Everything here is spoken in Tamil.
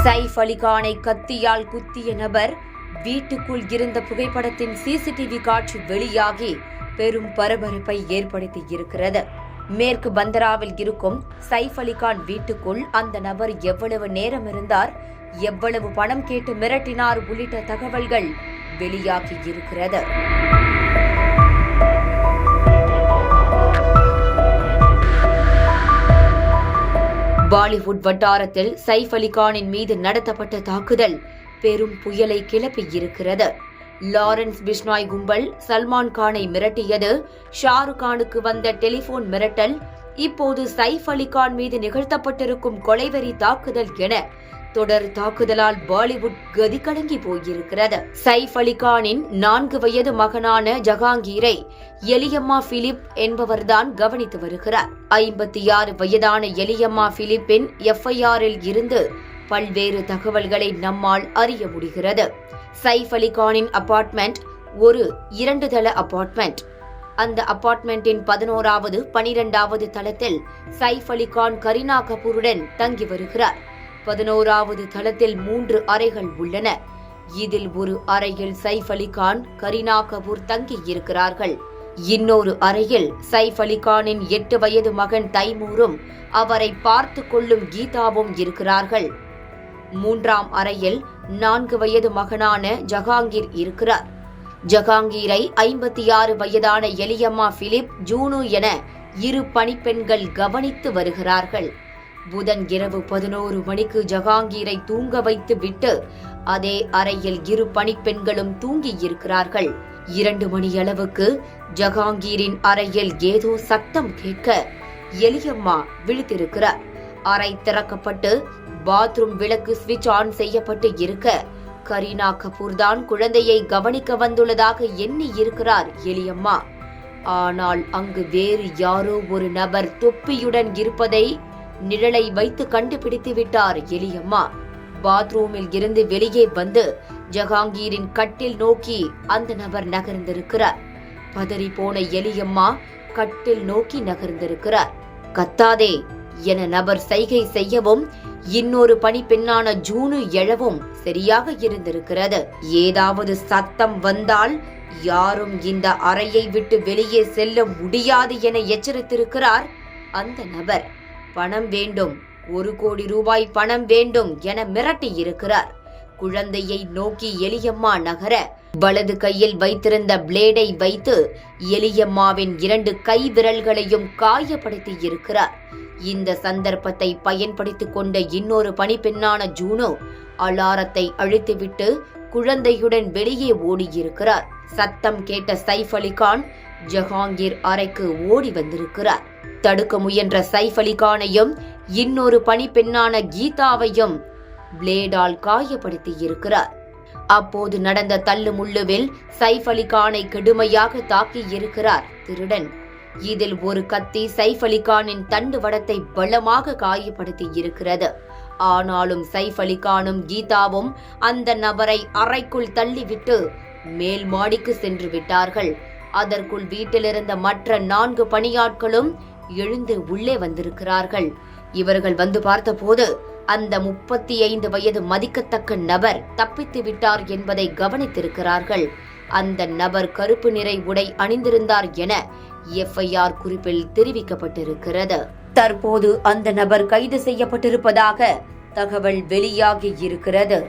சைஃப் அலிகானை கத்தியால் குத்திய நபர் வீட்டுக்குள் இருந்த புகைப்படத்தின் சிசிடிவி காட்சி வெளியாகி பெரும் பரபரப்பை ஏற்படுத்தி இருக்கிறது. மேற்கு பந்தராவில் இருக்கும் சைஃப் அலிகான் வீட்டுக்குள் அந்த நபர் எவ்வளவு நேரம் இருந்தார், எவ்வளவு பணம் கேட்டு மிரட்டினார் உள்ளிட்ட தகவல்கள் வெளியாகி இருக்கிறது. பாலிவுட் வட்டாரத்தில் சைஃப் அலிகானின் மீது நடத்தப்பட்ட தாக்குதல் பெரும் புயலை கிளப்பியிருக்கிறது. லாரன்ஸ் பிஷ்னாய் கும்பல் சல்மான் கானை மிரட்டியது, ஷாருக் கானுக்கு வந்த டெலிபோன் மிரட்டல், இப்போது சைஃப் அலிகான் மீது நிகழ்த்தப்பட்டிருக்கும் கொலைவெறி தாக்குதல் என தொடர் தாக்குதலால் பாலிவுட் கதி கலங்கி போயிருக்கிறது. சைஃப் அலிகானின் 4 வயது மகனான ஜஹாங்கீரை எலியம்மா பிலிப் என்பவர்தான் கவனித்து வருகிறார். 56 வயதான எலியம்மா பிலிப்பின் எஃப்ஐஆரில் இருந்து பல்வேறு தகவல்களை நம்மால் அறிய முடிகிறது. சைஃப் அலிகானின் அபார்ட்மெண்ட் ஒரு 2 தள அபார்ட்மெண்ட். அந்த அபார்ட்மெண்டின் 11வது 12வது தளத்தில் சைஃப் அலிகான் கரீனா கபூருடன் தங்கி வருகிறார். 11வது தளத்தில் 3 அறைகள் உள்ளன. இதில் ஒரு அறையில் சைஃப் அலிகான், கரீனா கபூர் தங்கி இருக்கிறார்கள். இன்னொரு அறையில் சைஃப் அலிகானின் 8 வயது மகன் தைமூரும் அவரை பார்த்து கொள்ளும் கீதாவும் இருக்கிறார்கள். 3ஆம் அறையில் 4 வயது மகனான ஜஹாங்கீர் இருக்கிறார். ஜஹாங்கீரை 56 வயதான எலியம்மா பிலிப், ஜூனு என 2 பணிப்பெண்கள் கவனித்து வருகிறார்கள். புதன் இரவு 11 மணிக்கு ஜஹாங்கீரை தூங்க வைத்து விட்டு அதே அறையில் 2 பணிப்பெண்களும் தூங்கி இருக்கிறார்கள். 2 மணியளவுக்கு ஜஹாங்கீரின் அறையில் ஏதோ சத்தம் கேட்க எலியம்மா விழித்திருக்கிறார். அறை திறக்கப்பட்டு பாத்ரூம் விளக்கு ஸ்விட்ச் ஆன் செய்யப்பட்டு இருக்க கரீனா கபூர் தான் குழந்தையை கவனிக்க வந்துள்ளதாக எண்ணி இருக்கிறார் எலியம்மா. ஆனால் அங்கு வேறு யாரோ ஒரு நபர் தொப்பியுடன் இருப்பதை நிழலை வைத்து கண்டுபிடித்து விட்டார் எலியம்மா. பாத்ரூமில் இருந்து வெளியே வந்து ஜஹாங்கீரின் கட்டில் நோக்கி அந்த நபர் நகர்ந்திருக்கிறார். பதறி போன எலியம்மா கட்டில் நோக்கி நகர்ந்திருக்கிறார். கத்தாதே என நபர் சைகை செய்யவும் இன்னொரு பணிப்பெண்ணான ஜூனு எழவும் சரியாக இருந்திருக்கிறது. ஏதாவது சத்தம் வந்தால் யாரும் இந்த அறையை விட்டு வெளியே செல்ல முடியாது என எச்சரித்திருக்கிறார் அந்த நபர். பணம் வேண்டும், 1 கோடி ரூபாய் பணம் வேண்டும் என மிரட்டி இருக்கிறார். குழந்தையை நோக்கி எலியம்மா நகர வலது கையில் வைத்திருந்த பிளேடை வைத்து எலியம்மாவின் 2 கை விரல்களையும் காயப்படுத்தி இருக்கிறார். இந்த சந்தர்ப்பத்தை பயன்படுத்திக் கொண்ட இன்னொரு பணிப்பெண்ணான ஜூனோ அலாரத்தை அழித்துவிட்டு குழந்தையுடன் வெளியே ஓடியிருக்கிறார். சத்தம் கேட்ட சைஃப் அலிகான் ஜஹாங்கீர் அறைக்கு ஓடி வந்திருக்கிறார். தடுக்க முயன்ற சைஃப் அலிகானையும் இன்னொரு பணிப்பெண்ணான கீதாவையும் பிளேடால் காயப்படுத்தி இருக்கிறார். அப்போது நடந்த தள்ளுமுள்ளுவில் சைஃப் அலிகானை கடுமையாக தாக்கி இருக்கிறார் திருடன். இதில் ஒரு கத்தி சைஃப் அலிகானின் தண்டு வடத்தை பலமாக காயப்படுத்தி இருக்கிறது. ஆனாலும் சைஃப் அலிகானும் கீதாவும் அந்த நபரை அறைக்குள் தள்ளிவிட்டு மேல் மாடிக்கு சென்று விட்டார்கள். அதற்குள் வீட்டிலிருந்த மற்ற 4 பணியாட்களும் எழுந்து உள்ளே வந்திருக்கிறார்கள். இவர்கள் வந்து பார்த்தபோது அந்த 35 வயது மதிக்கத்தக்க நபர் தப்பித்து விட்டார் என்பதை கவனித்திருக்கிறார்கள். அந்த நபர் கருப்பு நிறை உடை அணிந்திருந்தார் என எஃப்ஐஆர் குறிப்பில் தெரிவிக்கப்பட்டிருக்கிறது. தற்போது அந்த நபர் கைது செய்யப்பட்டிருப்பதாக தகவல் வெளியாகி இருக்கிறது.